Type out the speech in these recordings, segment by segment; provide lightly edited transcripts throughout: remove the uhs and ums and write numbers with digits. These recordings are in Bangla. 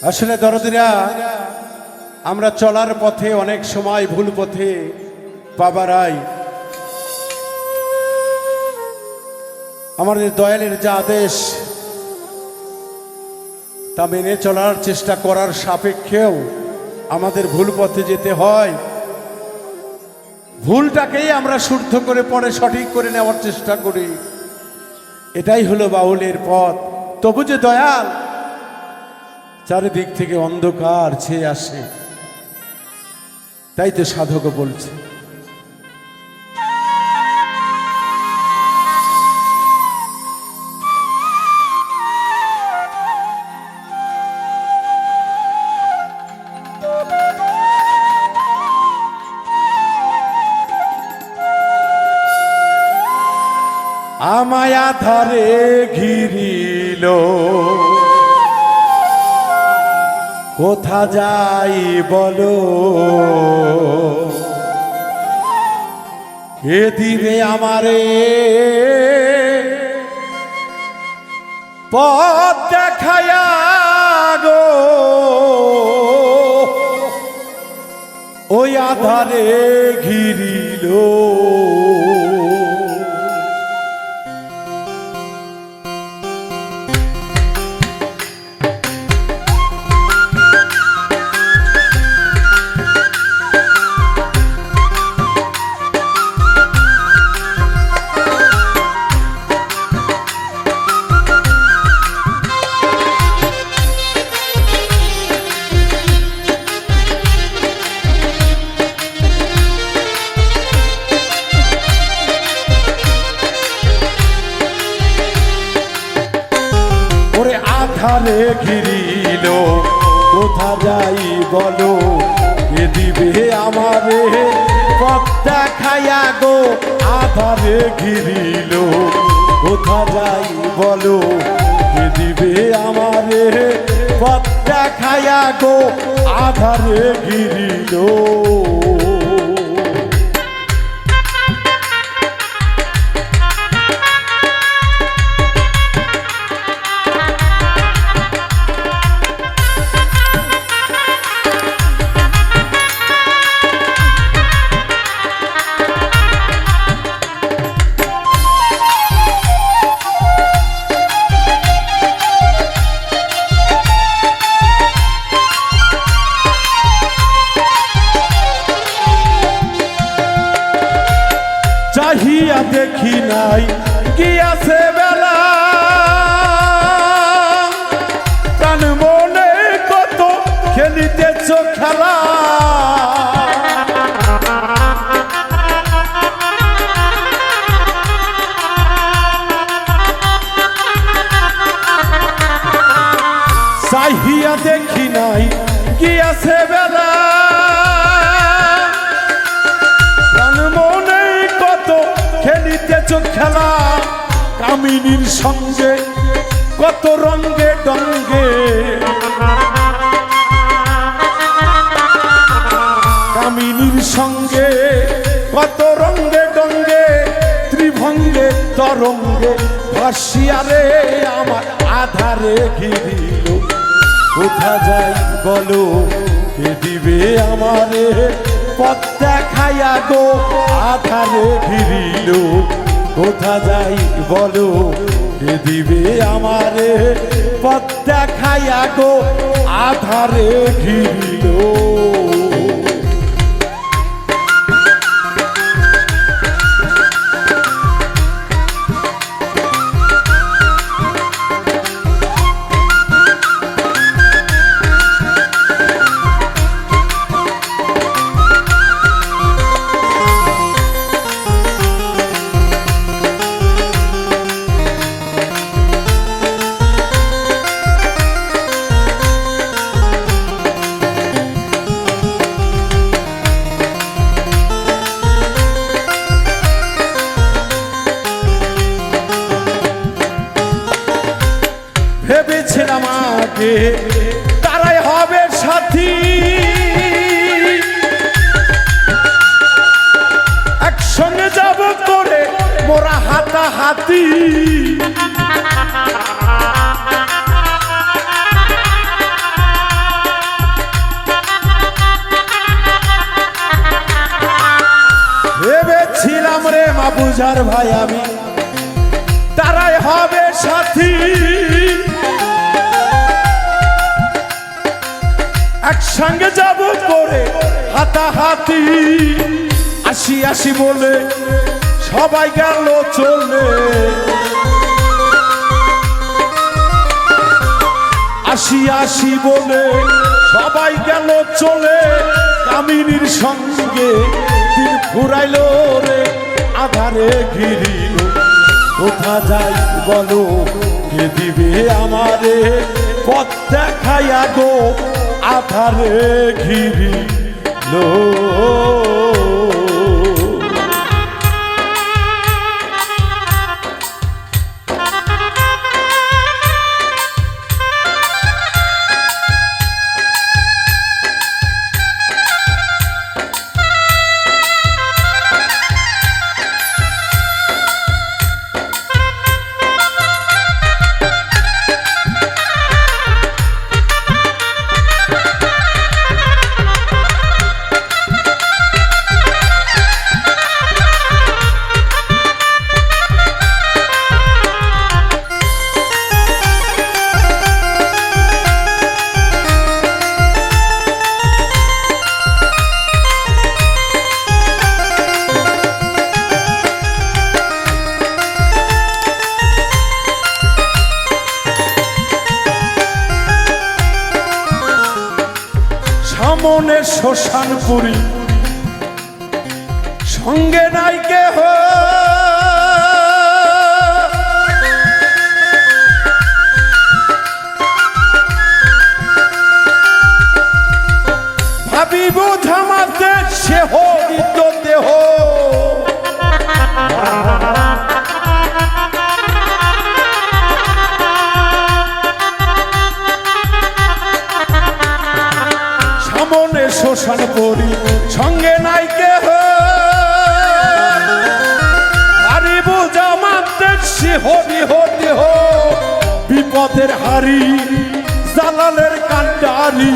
আসলে দরদিরা আমরা চলার পথে অনেক সময় ভুল পথে পা বাড়াই। আমাদের দয়ালের যা আদেশ তা মেনে চলার চেষ্টা করার সাপেক্ষেও আমাদের ভুল পথে যেতে হয়। ভুলটাকেই আমরা শুদ্ধ করে পরে সঠিক করে নেওয়ার চেষ্টা করি। এটাই হলো বাউলের পথ। তবু যে দয়াল চারিদিক থেকে অন্ধকার ছেয়ে আসে, তাই তো সাধক বলছে আমায় আধারে ঘিরিল, কোথা যাই বলো, কে দিবে আমারে পথ দেখায়া গো, ওই আধারে ঘিরিল। আধারে ঘিরিল, কোথা যাই বলো, কে দিবে আমারে পথ দেখায়া গো, আধারে ঘিরিল, কোথা যাই বলো, কে দিবে আমারে পথ দেখায়া গো, আধারে ঘিরিল। চাহিয়া দেখি নাই গিয়াছে বেলা, প্রাণ মনে কত খেলিতেছ খেলা, চাহিয়া দেখি নাই গিয়াছে বেলা, খেলিতেছ খেলা, কামিনীর সঙ্গে কত রঙ্গে ডঙ্গে, কামিনীর সঙ্গে কত রঙ্গে ডঙ্গে, ত্রিভঙ্গে তরঙ্গে ভাসিয়ারে আমার আধারে ঘিরিল, কোথা যাই বলো, কে দিবে আমারে পথ দেখায়া গো, আধারে ঘিরিল, কোথা যাই বলো, কে দিবে আমারে পথ দেখায়া গো, আধারে ঘিরিল। ভেবেছিলাম আগে তারাই হবে সাথী, একসঙ্গে যাব করে মোরা হাতাহাতি, যার ভাই আমি, তারাই হবে সাথী। একসঙ্গে যাব করে হাতাহাতি, আসি আসি বলে সবাই গেল চলে, আসি আসি বলে সবাই গেল চলে। কামিনীর সঙ্গে দিন ফুরাইল রে, আধারে ঘিরিল। কোথা যাই বলো, কে দিবে আমারে পথ দেখাইয়া গো, আধারে ঘিরিল। সামনে শ্মশানপুরী, সঙ্গে নাই কেহ, ভাবিব ধামাতে সে হরিত দেহ। মনে শ্মশান পরি, সঙ্গে নাই কেহ, হারিব জামাতে সে হরি হরি হো। বিপদের হারি জালালের কান্ডারি,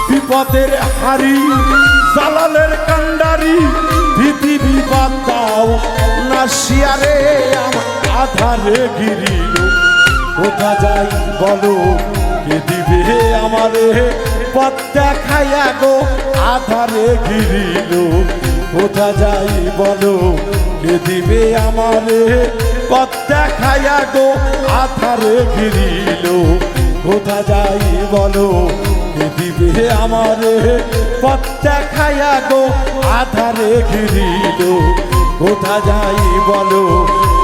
বিপদের হারি জালালের কান্ডারি। ভীতি বিপদ দাও না শিয়ারে, আমার আধারে গিরিল। কোথা যাই বলো, কে দিবে আমারে পথ দেখাইয়া গো, আধারে ঘিরিল। কোথা যাই বলো, কে দিবে আমারে পথ দেখাইয়া গো, আধারে ঘিরিল। কোথা যাই বলো, কে দিবে আমারে পথ দেখাইয়া গো, আধারে ঘিরিল। কোথা যাই বলো,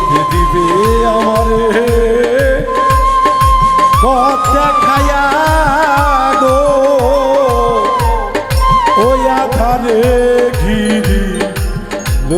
কে দিবে আমারে পথ দেখাইয়া গো, ওই আধারে ঘিরিল।